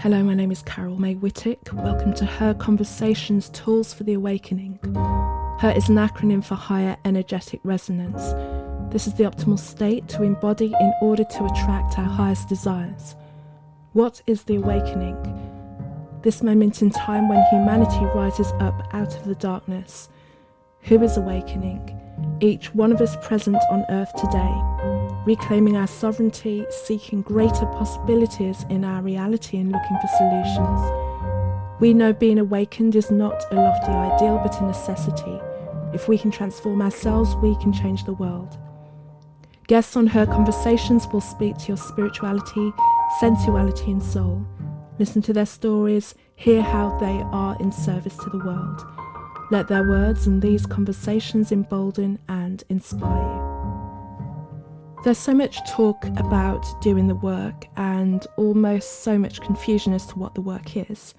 Hello, my name is Carol May Whittick. Welcome to Her Conversations, Tools for the Awakening. HER is an acronym for Higher Energetic Resonance. This is the optimal state to embody in order to attract our highest desires. What is the awakening? This moment in time when humanity rises up out of the darkness. Who is awakening? Each one of us present on earth today, reclaiming our sovereignty, seeking greater possibilities in our reality and looking for solutions. We know being awakened is not a lofty ideal but a necessity. If we can transform ourselves, we can change the world. Guests on Her Conversations will speak to your spirituality, sensuality and soul. Listen to their stories, hear how they are in service to the world. Let their words and these conversations embolden and inspire you. There's so much talk about doing the work and almost so much confusion as to what the work is.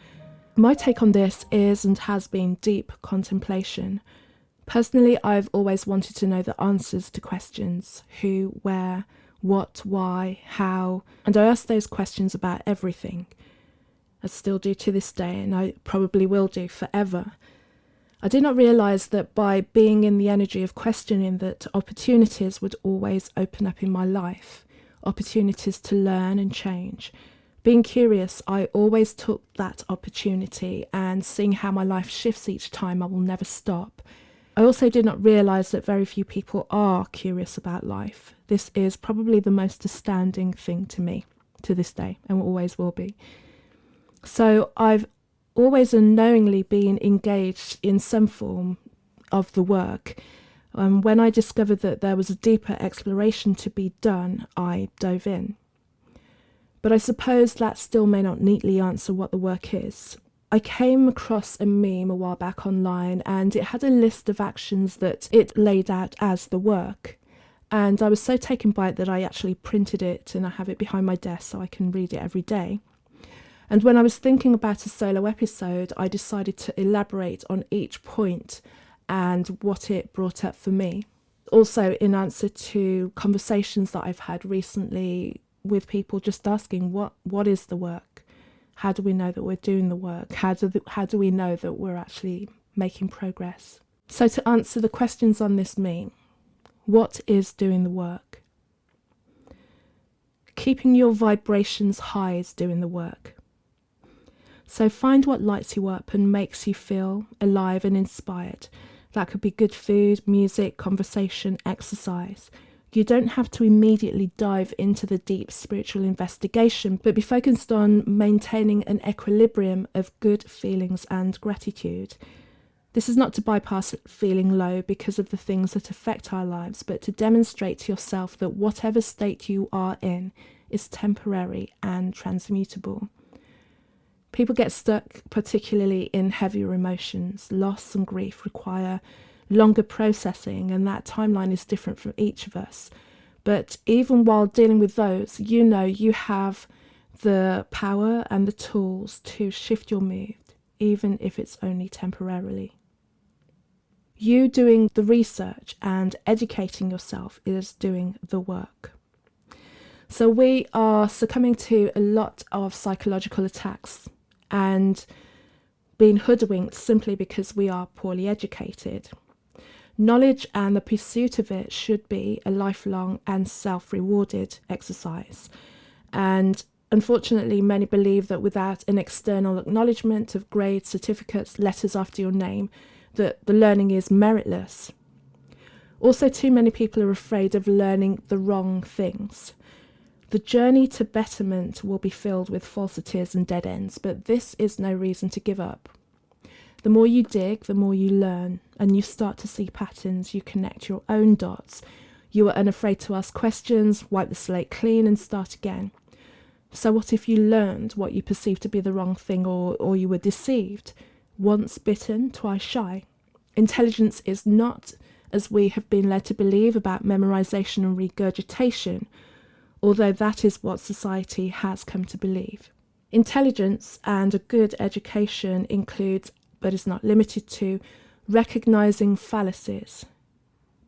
My take on this is and has been deep contemplation. Personally, I've always wanted to know the answers to questions: who, where, what, why, how, and I ask those questions about everything. I still do to this day, and I probably will do forever. I did not realise that by being in the energy of questioning that opportunities would always open up in my life, opportunities to learn and change. Being curious, I always took that opportunity, and seeing how my life shifts each time, I will never stop. I also did not realise that very few people are curious about life. This is probably the most astounding thing to me to this day, and always will be. So I've always unknowingly been engaged in some form of the work. When I discovered that there was a deeper exploration to be done, I dove in. But I suppose that still may not neatly answer what the work is. I came across a meme a while back online, and it had a list of actions that it laid out as the work. And I was so taken by it that I actually printed it, and I have it behind my desk so I can read it every day. And when I was thinking about a solo episode, I decided to elaborate on each point and what it brought up for me. Also, in answer to conversations that I've had recently with people just asking, what is the work? How do we know that we're doing the work? How do we know that we're actually making progress? So to answer the questions on this meme, what is doing the work? Keeping your vibrations high is doing the work. So find what lights you up and makes you feel alive and inspired. That could be good food, music, conversation, exercise. You don't have to immediately dive into the deep spiritual investigation, but be focused on maintaining an equilibrium of good feelings and gratitude. This is not to bypass feeling low because of the things that affect our lives, but to demonstrate to yourself that whatever state you are in is temporary and transmutable. People get stuck, particularly in heavier emotions. Loss and grief require longer processing, and that timeline is different for each of us. But even while dealing with those, you know you have the power and the tools to shift your mood, even if it's only temporarily. You doing the research and educating yourself is doing the work. So we are succumbing to a lot of psychological attacks and being hoodwinked simply because we are poorly educated. Knowledge and the pursuit of it should be a lifelong and self-rewarded exercise. And unfortunately, many believe that without an external acknowledgement of grades, certificates, letters after your name, that the learning is meritless. Also, too many people are afraid of learning the wrong things. The journey to betterment will be filled with falsities and dead ends, but this is no reason to give up. The more you dig, the more you learn, and you start to see patterns. You connect your own dots. You are unafraid to ask questions, wipe the slate clean and start again. So what if you learned what you perceived to be the wrong thing, or you were deceived? Once bitten, twice shy. Intelligence is not, as we have been led to believe, about memorization and regurgitation, although that is what society has come to believe. Intelligence and a good education includes, but is not limited to, recognizing fallacies,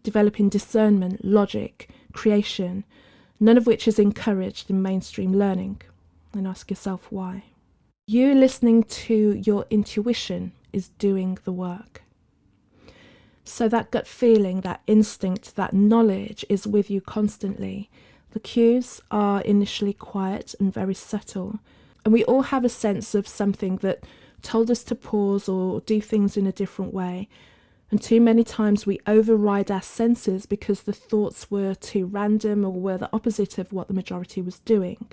developing discernment, logic, creation, none of which is encouraged in mainstream learning. And ask yourself why. You listening to your intuition is doing the work. So that gut feeling, that instinct, that knowledge is with you constantly. The cues are initially quiet and very subtle. And we all have a sense of something that told us to pause or do things in a different way. And too many times we override our senses because the thoughts were too random or were the opposite of what the majority was doing.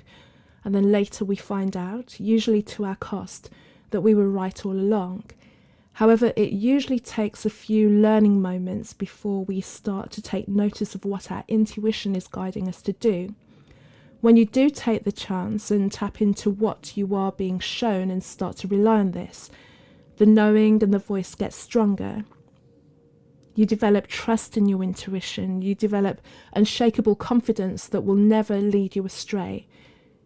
And then later we find out, usually to our cost, that we were right all along. However, it usually takes a few learning moments before we start to take notice of what our intuition is guiding us to do. When you do take the chance and tap into what you are being shown and start to rely on this, the knowing and the voice gets stronger. You develop trust in your intuition. You develop unshakable confidence that will never lead you astray.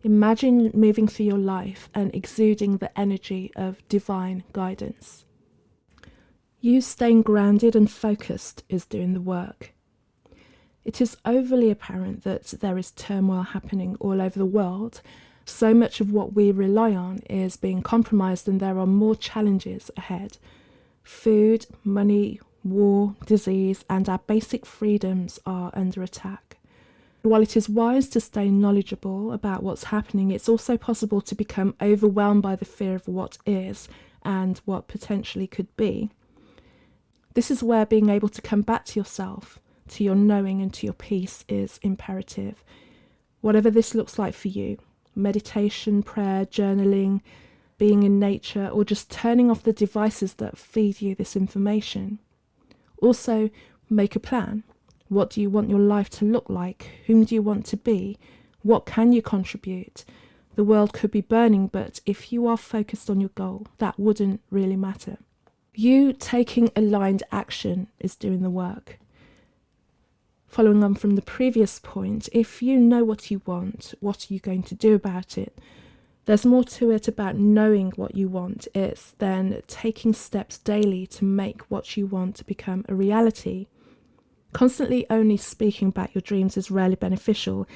Imagine moving through your life and exuding the energy of divine guidance. You staying grounded and focused is doing the work. It is overly apparent that there is turmoil happening all over the world. So much of what we rely on is being compromised, and there are more challenges ahead. Food, money, war, disease, and our basic freedoms are under attack. While it is wise to stay knowledgeable about what's happening, it's also possible to become overwhelmed by the fear of what is and what potentially could be. This is where being able to come back to yourself, to your knowing and to your peace is imperative. Whatever this looks like for you, meditation, prayer, journaling, being in nature, or just turning off the devices that feed you this information. Also, make a plan. What do you want your life to look like? Whom do you want to be? What can you contribute? The world could be burning, but if you are focused on your goal, that wouldn't really matter. You taking aligned action is doing the work. Following on from the previous point, if you know what you want, what are you going to do about it? There's more to it about knowing what you want. It's then taking steps daily to make what you want to become a reality. Constantly only speaking about your dreams is rarely beneficial.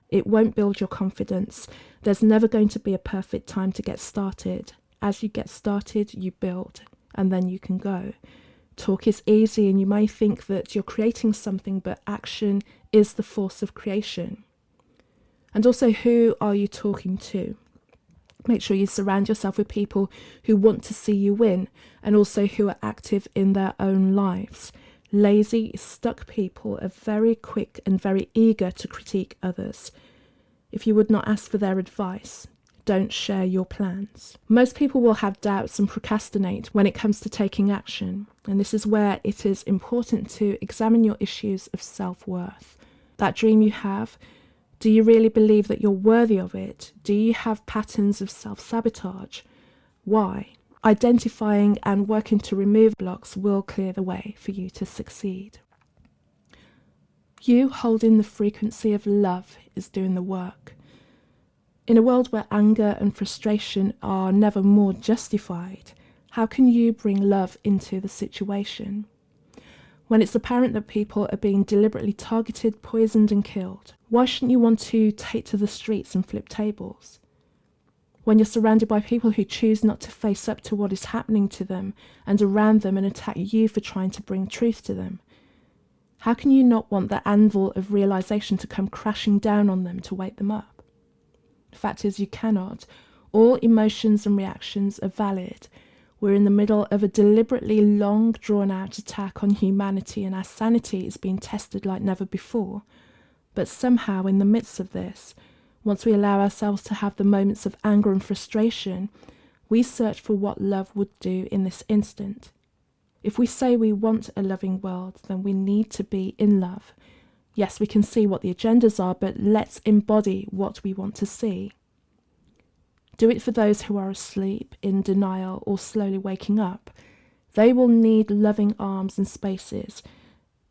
It won't build your confidence. There's never going to be a perfect time to get started. As you get started, you build, and then you can go. Talk is easy, and you may think that you're creating something, but action is the force of creation. And also, who are you talking to? Make sure you surround yourself with people who want to see you win, and also who are active in their own lives. Lazy, stuck people are very quick and very eager to critique others. If you would not ask for their advice, don't share your plans. Most people will have doubts and procrastinate when it comes to taking action, and this is where it is important to examine your issues of self-worth. That dream you have, do you really believe that you're worthy of it? Do you have patterns of self-sabotage? Why? Identifying and working to remove blocks will clear the way for you to succeed. You holding the frequency of love is doing the work. In a world where anger and frustration are never more justified, how can you bring love into the situation? When it's apparent that people are being deliberately targeted, poisoned and killed, why shouldn't you want to take to the streets and flip tables? When you're surrounded by people who choose not to face up to what is happening to them and around them and attack you for trying to bring truth to them, how can you not want the anvil of realization to come crashing down on them to wake them up? The fact is, you cannot. All emotions and reactions are valid. We're in the middle of a deliberately long, drawn-out attack on humanity, and our sanity is being tested like never before. But somehow, in the midst of this, once we allow ourselves to have the moments of anger and frustration, we search for what love would do in this instant. If we say we want a loving world, then we need to be in love. Yes, we can see what the agendas are, but let's embody what we want to see. Do it for those who are asleep, in denial, or slowly waking up. They will need loving arms and spaces.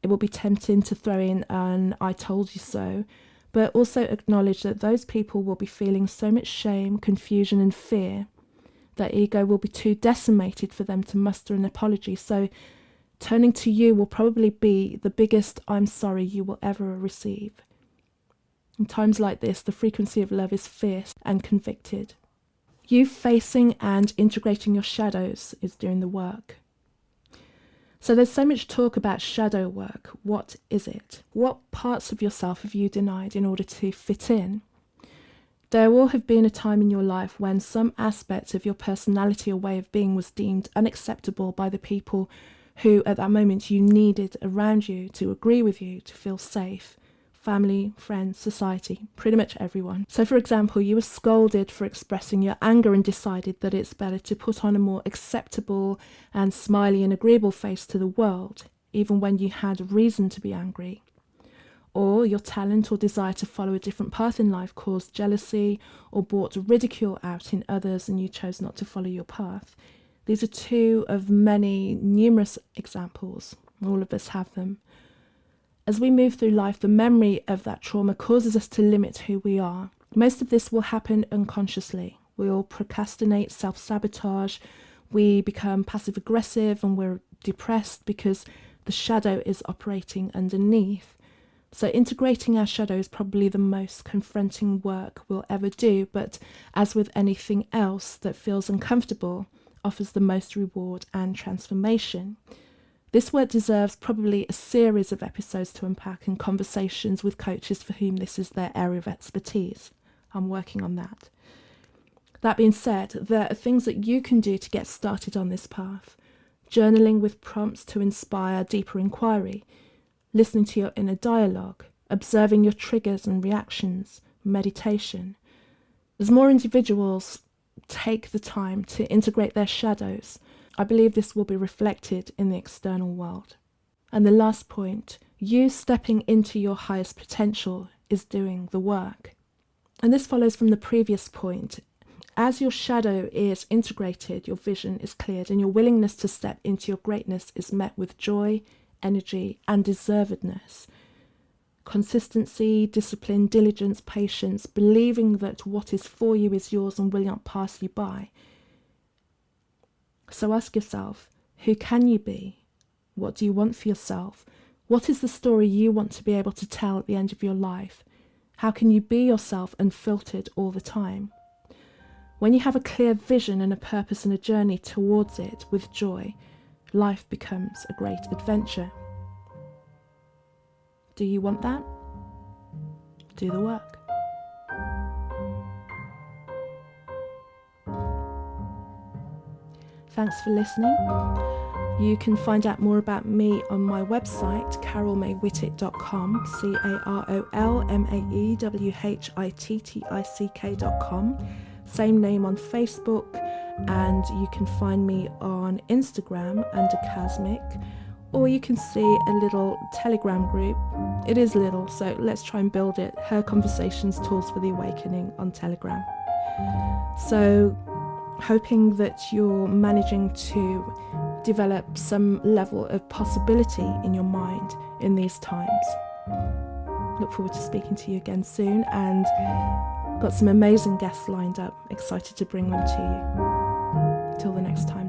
It will be tempting to throw in an "I told you so," but also acknowledge that those people will be feeling so much shame, confusion and fear. Their ego will be too decimated for them to muster an apology, so turning to you will probably be the biggest "I'm sorry" you will ever receive. In times like this, the frequency of love is fierce and convicted. You facing and integrating your shadows is doing the work. So there's so much talk about shadow work. What is it? What parts of yourself have you denied in order to fit in? There will have been a time in your life when some aspect of your personality or way of being was deemed unacceptable by the people who at that moment you needed around you to agree with you, to feel safe. Family, friends, society, pretty much everyone. So for example, you were scolded for expressing your anger and decided that it's better to put on a more acceptable and smiley and agreeable face to the world, even when you had reason to be angry. Or your talent or desire to follow a different path in life caused jealousy or brought ridicule out in others and you chose not to follow your path. These are two of many numerous examples. All of us have them. As we move through life, the memory of that trauma causes us to limit who we are. Most of this will happen unconsciously. We'll procrastinate, self-sabotage, we become passive-aggressive and we're depressed because the shadow is operating underneath. So integrating our shadow is probably the most confronting work we'll ever do, but as with anything else that feels uncomfortable, offers the most reward and transformation. This work deserves probably a series of episodes to unpack and conversations with coaches for whom this is their area of expertise. I'm working on that. That being said, there are things that you can do to get started on this path. Journaling with prompts to inspire deeper inquiry, listening to your inner dialogue, observing your triggers and reactions, meditation. As more individuals take the time to integrate their shadows, I believe this will be reflected in the external world. And the last point, you stepping into your highest potential is doing the work. And this follows from the previous point. As your shadow is integrated, your vision is cleared and your willingness to step into your greatness is met with joy, energy and deservedness. Consistency, discipline, diligence, patience, believing that what is for you is yours and will not pass you by. So ask yourself, who can you be? What do you want for yourself? What is the story you want to be able to tell at the end of your life? How can you be yourself unfiltered all the time? When you have a clear vision and a purpose and a journey towards it with joy, life becomes a great adventure. Do you want that? Do the work. Thanks for listening. You can find out more about me on my website, carolmaywhittick.com, carolmaywhittick.com. Same name on Facebook, and you can find me on Instagram under Casmic, or you can see a little Telegram group. It is little, so let's try and build it. Her Conversations, Tools for the Awakening on Telegram. So, hoping that you're managing to develop some level of possibility in your mind in these times. Look forward to speaking to you again soon, and got some amazing guests lined up. Excited to bring them to you. Till the next time.